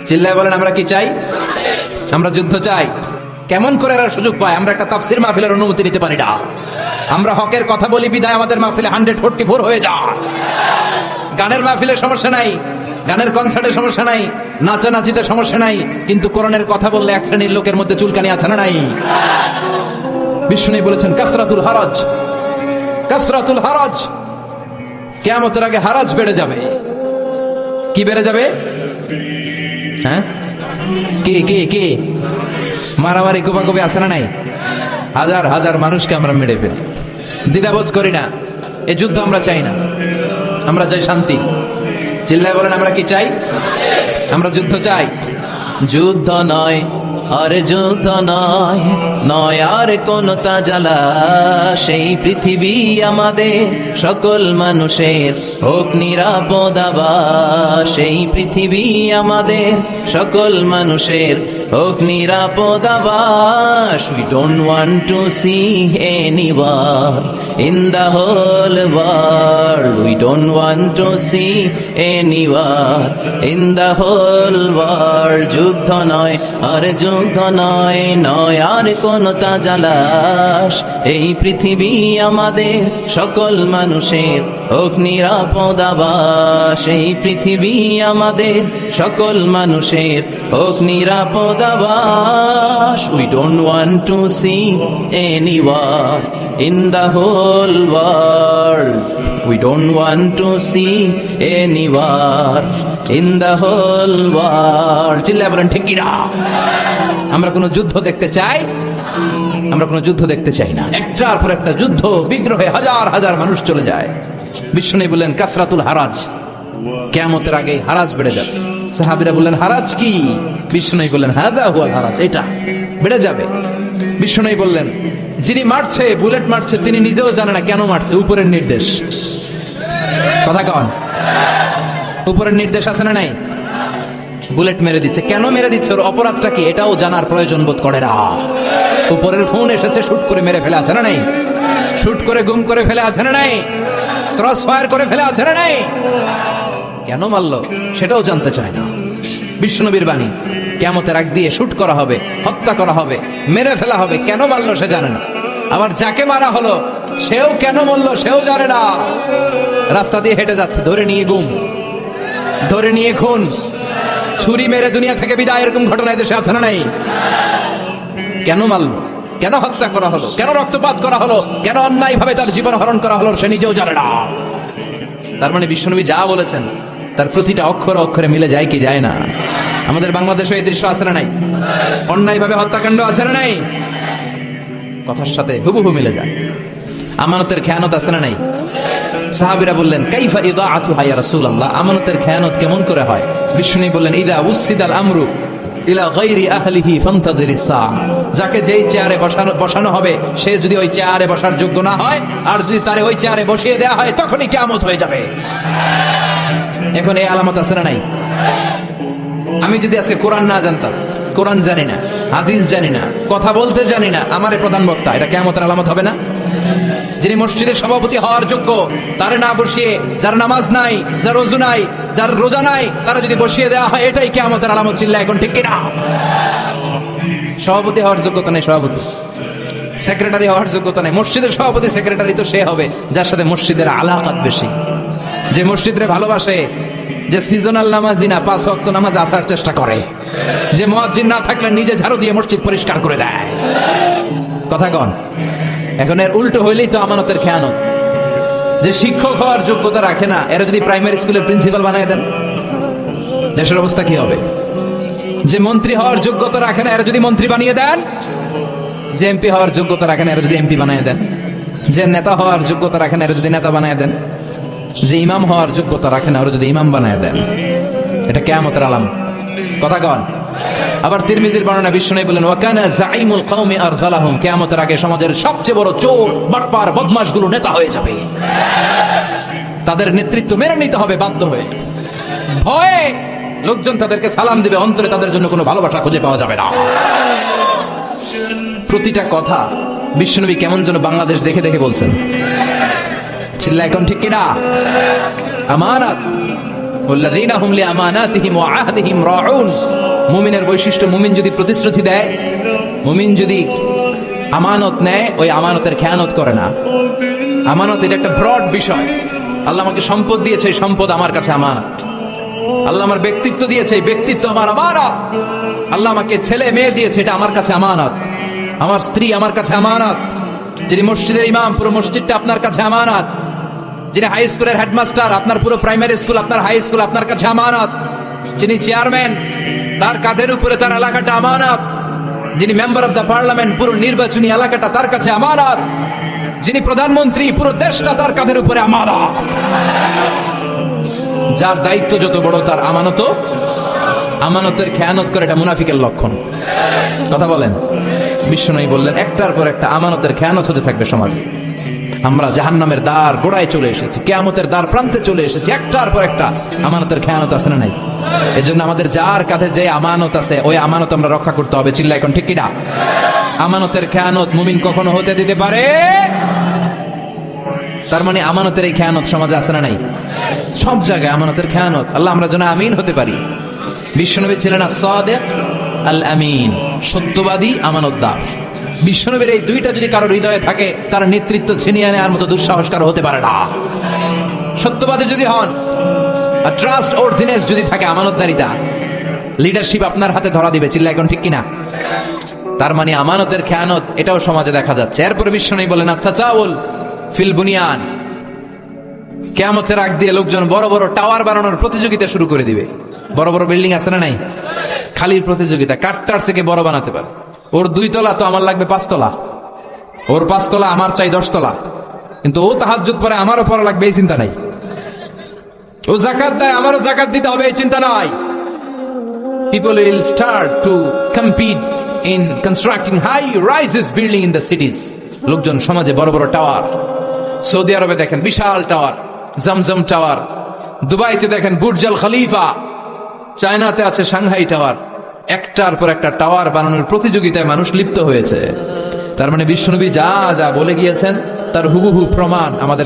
চিল্লায় বলেন আমরা কি চাই? আমরা যুদ্ধ চাই। কেমন করে এরা সুযোগ পায়? আমরা একটা তাফসীর মাহফিলের অনুমতি নিতে পারি না। আমরা হকের কথা বলি বিদায় আমাদের মাহফিলে 144 হয়ে যায়। গানের মাহফিলে সমস্যা নাই, গানের কনসার্টে সমস্যা নাই, নাচানাচিতে সমস্যা নাই, কিন্তু কোরআনের কথা বললে এক শ্রেণীর লোকের মধ্যে চুলকানি আছে না নাই? বিষ্ণু বলেছেন কাসরাতুল হারাজ, কাসরাতুল হারাজ, কিয়ামতের আগে হারাজ বেড়ে যাবে। কি বেড়ে যাবে? হ্যাঁ, কে কে কে? মারামারি কোপাকুপি আছে না নাই? হাজার হাজার মানুষকে আমরা মেরে ফেলি, দ্বিধাবোধ করি না। এ যুদ্ধ আমরা চাই না, আমরা চাই শান্তি। চিল্লায় বলেন আমরা কি চাই? আমরা যুদ্ধ চাই। যুদ্ধ নয় আর যুদ্ধ নয়, নয় আর কোন তাজালা, সেই পৃথিবী আমাদের সকল মানুষের হোক নিরাপদ আবাস। সেই পৃথিবী আমাদের সকল মানুষের হোক নিরাপদ আবাস। We don't want to see anyone in the whole world. We don't want to see anyone in the whole world. যুদ্ধ নয় আর যুদ্ধ নয়, নয় আর কোন তাজালাশ, এই পৃথিবী আমাদের সকল মানুষের হোক নিরাপদ আবাস। এই পৃথিবী আমাদের সকল মানুষের হোক নিরাপদ আবাস। We don't want to see anyone in the whole world. We don't want to see anyone in the whole world. চিল্লায় বলেন ঠিক কি না? আমরা কোন যুদ্ধ দেখতে চাই? আমরা কোন যুদ্ধ দেখতে চাই না। একটার পর একটা যুদ্ধ, বিগ্রহে হাজার হাজার মানুষ চলে যায়। বিষ্ণু বললেন কাসরাতুল হারাজ, কিয়ামতের আগে হারাজ বেড়ে যাবে। সাহাবীরা বললেন হারাজ কি? বিষ্ণু বললেন হাযা হুয়াল হারাজ, এটা বেড়ে যাবে। বিষ্ণু বললেন যিনি মারছে, বুলেট মারছে, তিনি নিজেও জানে না কেন মারছে, উপরের নির্দেশ। কথা কন, উপরের নির্দেশ আছে না নাই? বুলেট মেরে দিচ্ছে, কেন মেরে দিচ্ছে, ওর অপরাধটা কি, এটাও জানার প্রয়োজন বোধ করে না। উপরের ফোন এসেছে, শুট করে মেরে ফেলে আছে না নাই? শুট করে গুম করে ফেলে আছে না নাই? ক্রস ফায়ার করে ফেলে আছে না নাই? কেন মারলো সেটাও জানতে চায় না। বিষ্ণুনবীর বাণী, কিয়ামতের আগ দিয়ে শুট করা হবে, হত্যা করা হবে, মেরে ফেলা হবে, কেন মারলো সে জানে না। আবার যাকে মারা হলো সেও কেন মরলো সেও জানে না। রাস্তা দিয়ে হেঁটে যাচ্ছে, ধরে নিয়ে গুম, ধরে নিয়ে খুন, ছুরি মেরে দুনিয়া থেকে বিদায়, এরকম ঘটনা দেশে আছে না নাই? কেন মারলো, কেন হত্যা করা হলো, কেন রক্তপাত করা হলো, কেন অন্যায় ভাবে তার জীবন হরণ করা হলো, সে নিজেও জানে না। তার মানে বিশ্বনবী যা বলেছেন তার প্রতিটা অক্ষরে অক্ষরে মিলে যায় কি যায় না? আমাদের বাংলাদেশে এই দৃশ্য আছে না নাই? অন্যায় ভাবে হত্যাকাণ্ড আছে না নাই? কথার সাথে হুবহু মিলে যায়। আমানতের খেয়ানত আছে না নাই? সাহাবীরা বললেন কাইফা ইদাআতুহা ইয়া রাসূলুল্লাহ, আমানতের খেয়ানত কেমন করে হয়? বিষ্ণু বললেন ইদা উসিদাল আমরু ইলা গায়রি আহলিহি ফান্তাযিরিস সাআ, যাকে যেই চেয়ারে বসানো হবে সে যদি ওই চেয়ারে বসার যোগ্য না হয়, আর যদি তারে ওই চেয়ারে বসিয়ে দেওয়া হয়, তখনই কিয়ামত হয়ে যাবে। এখন এই আলামত আছে না নাই? আমি যদি আজকে কোরআন না জানতাম, কোরআন জানি না, হাদিস জানি না, কথা বলতে জানি না, আমারে প্রধান বক্তা, এটা কিয়ামতের আলামত হবে না? যিনি মসজিদের সভাপতি হওয়ার যোগ্য, তারে না বসিয়ে, যার নামাজ নাই, যার ওযু নাই, যার রোজা নাই, তারা যদি বসিয়ে দেওয়া হয়, এটাই কিয়ামতের আলামত। চিল্লায় এখন ঠিক কিনা? সভাপতি হওয়ার যোগ্যতা নেই সভাপতি, সেক্রেটারি হওয়ার যোগ্যতা নেই। মসজিদের সভাপতি সেক্রেটারি তো সে হবে যার সাথে মসজিদের আলাকাত বেশি, যে মসজিদে ভালোবাসে, যে সিজনাল নামাজি না, 5 ওয়াক্ত নামাজ আসার চেষ্টা করে, যে মুয়াজ্জিন না থাকলে নিজে ঝাড়ু দিয়ে মসজিদ পরিষ্কার করে দেয়। কথা কন। এখন এর উল্টো হইলেই তো আমানতের খেয়ানত। যে শিক্ষক হওয়ার যোগ্যতা রাখে না, এরা যদি প্রাইমারি স্কুলের প্রিন্সিপাল বানায় দেন, দেশের অবস্থা কি হবে? যে মন্ত্রী হওয়ার যোগ্যতা রাখে না, এরা যদি মন্ত্রী বানিয়ে দেন, যে এমপি হওয়ার যোগ্যতা রাখে না, এরা যদি এমপি বানিয়ে দেন, যে নেতা হওয়ার যোগ্যতা রাখে না, এরা যদি নেতা বানিয়ে দেন, যে ইমাম হওয়ার যোগ্যতা রাখে না, ওরা যদি ইমাম বানিয়ে দেন, এটা কিয়ামতের আলামত। কথা কন। আবার তিরমিজির বর্ণনা, বিষ্ণু বলেন ওয়াকানা যাইমুল কওমি আরযালাহুম, কিয়ামতের আগে সমাজের সবচেয়ে বড় চোর, বাটপার, বদমাশগুলো নেতা হয়ে যাবে। তাদের নেতৃত্ব মেনে নিতে হবে বাধ্য হয়ে। ভয়ে লোকজন তাদেরকে সালাম দিবে, অন্তরে তাদের জন্য কোনো ভালোবাসা খুঁজে পাওয়া যাবে না। প্রতিটা কথা বিশ্বনবী কেমন যেন বাংলাদেশ দেখে দেখে বলছেন। চিল্লা এখন ঠিক কিনা? আমানত, ওয়াল্লাযীনা হুম লিআমানাতিহিম ওয়া আহদিহিম রাউন। মুমিনের বৈশিষ্ট্য, মুমিন যদি প্রতিশ্রুতি দেয়, মুমিন যদি আমানত নেয়, ওই আমানতের খেয়ানত করে না। আমানত এটা একটা ব্রড বিষয়। আল্লাহ আমাকে সম্পদ দিয়েছে, এই সম্পদ আমার কাছে আমানত। আল্লাহ আমার ব্যক্তিত্ব দিয়েছে, এই ব্যক্তিত্ব আমার আমানত। আল্লাহ আমাকে ছেলে মেয়ে দিয়েছে, এটা আমার কাছে আমানত। আমার স্ত্রী আমার কাছে আমানত। যিনি মসজিদের ইমাম, পুরো মসজিদটা আপনার কাছে আমানত। যিনি হাই স্কুলের হেডমাস্টার, আপনার পুরো প্রাইমারি স্কুল, আপনার হাই স্কুল আপনার কাছে আমানত। যিনি চেয়ারম্যান, তার কাঁধের উপরে তার এলাকাটা আমানত। যিনি মেম্বার অফ দ্য পার্লামেন্ট, পুরো নির্বাচনী এলাকাটা তার কাছে আমানত। যিনি প্রধানমন্ত্রী, পুরো দেশটা তার কাঁধের উপরে আমানত। যার দায়িত্ব যত বড়, তার আমানত। আমানতের খেয়ানত করে, এটা মুনাফিকের লক্ষণ। কথা বলেন। বিশ্বনবী বললেন, একটার পর একটা আমানতের খেয়ানত হতে থাকবে সমাজে। আমরা জাহান্নামের দ্বার গোড়ায় চলে এসেছি, কিয়ামতের দ্বার প্রান্তে চলে এসেছি। একটার পর একটা আমানতের খেয়ানত আছে না নাই? এজন্য আমাদের যার কাঁধে যে আমানত আছে, ওই আমানত আমরা রক্ষা করতে হবে। চিল্লা এখন ঠিক কিনা? আমানতের খেয়ানত মুমিন কখনো হতে দিতে পারে? তার মানে আমানতের এই খেয়ানত সমাজে আছে না নাই? সব জায়গায় আমানতের খেয়ানত। আল্লাহ আমরা যেন আমিন হতে পারি। বিশ্বনবী ছিলেন আস-সাদিক আল আমিন, সত্যবাদী, আমানতদার। বিশ্বনবীর এই দুইটা যদি কারোর হৃদয়ে থাকে, তার নেতৃত্ব ছিনিয়ে নেওয়ার মতো দুঃসাহসকার হতে পারে না। সত্যবাদী যদি হন, আর ট্রাস্ট অর্থিনেস যদি থাকে, আমানতদারিতা, লিডারশিপ আপনার হাতে ধরা দিবে। চিল্লা এখন ঠিক কিনা? তার মানে আমানতের খেয়ানত এটাও সমাজে দেখা যাচ্ছে। এরপরে বিশ্বনবী বলেন, আত-তাজাউল ফিল বুনিয়ান। কিয়ামতের আগ দিয়ে লোকজন বড় বড় টাওয়ার বানানোর প্রতিযোগিতা শুরু করে দিবে। বড় বড় বিল্ডিং আছে না নাই? খালির প্রতিযোগিতা, কাঠটার থেকে বড় বানাতে পারে। ওর 2 তলা তো আমার লাগবে 5 তলা, ওর 5 তলা আমার চাই 10 তলা। কিন্তু ও তাহাজ্জুদ পড়ে, আমারও পড়া লাগবে, এই চিন্তা নাই। ও যাকাত দেয়, আমারও যাকাত দিতে হবে, এই চিন্তা নাই। People will start to compete in constructing high rises building in the cities. লোকজন সমাজে বড় বড় টাওয়ার। সৌদি আরবে দেখেন বিশাল টাওয়ার, জমজম টাওয়ার। দুবাইতে দেখেন বুর্জ আল খলিফা। চায়নাতে আছে সাংহাই টাওয়ার। একটার পর একটা টাওয়ার বানানোর প্রতিযোগিতায় মানুষ লিপ্ত হয়েছে। তার মানে বিশ্বনবী যা যা বলে গিয়েছেন, তার হুবহু প্রমাণ আমাদের